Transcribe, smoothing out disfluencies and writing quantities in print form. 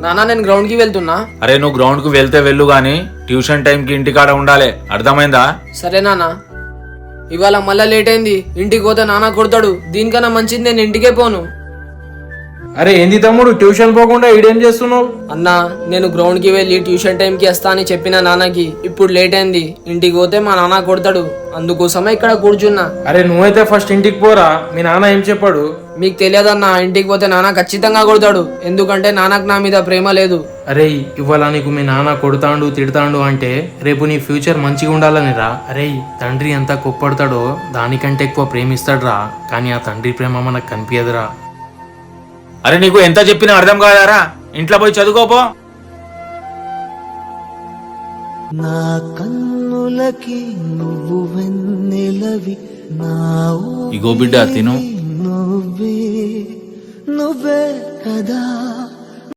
నానా నేను గ్రౌండ్ కి వెళ్తున్నా. అరే నువ్వు గ్రౌండ్ కు వెళ్తే వెళ్ళు గాని ట్యూషన్ టైం కి ఇంటికాడ ఉండాలి, అర్థమైందా? సరే నానా. ఇవాళ మళ్ళా లేట్ అయింది, ఇంటికి పోతే నానా కొడతాడు. దీనికన్నా మంచిది నేను ఇంటికే పోను. అరే ఏంది తమ్ముడు ట్యూషన్ పోకుండా ఈడేం చేస్తున్నావు? అన్నా నేను గ్రౌండ్ కి వెళ్ళి ట్యూషన్ టైం కి వస్తా అని చెప్పిన నాన్నకి. ఇప్పుడు లేట్ అయింది, ఇంటికి పోతే మా నాన్న కొడతాడు. అందుకోసమే ఇక్కడ కూర్చున్నా. అరే నువ్వైతే ఫస్ట్ ఇంటికి పోరా, మీ నాన్న ఏం చెప్పాడు? మీకు తెలియదన్నా, ఇంటికి పోతే నాన్న ఖచ్చితంగా కొడతాడు. ఎందుకంటే నాన్నకు నా మీద ప్రేమ లేదు. అరే ఇవాళ నీకు మీ నాన్న కొడతాండు తిడతాండు అంటే రేపు నీ ఫ్యూచర్ మంచిగా ఉండాలని రా. అరే తండ్రి ఎంత కొప్పడతాడో దానికంటే ఎక్కువ ప్రేమిస్తాడురా, కానీ ఆ తండ్రి ప్రేమ మనకు కనిపించదురా. అరే నీకు ఎంత చెప్పినా అర్థం కాదారా? ఇంట్లో పోయి చదువుకోపో. నా కన్నులకి నువ్వు వెన్నెలవి, నా ఇగో బిడ్డ తిను. నువ్వే నువ్వే కదా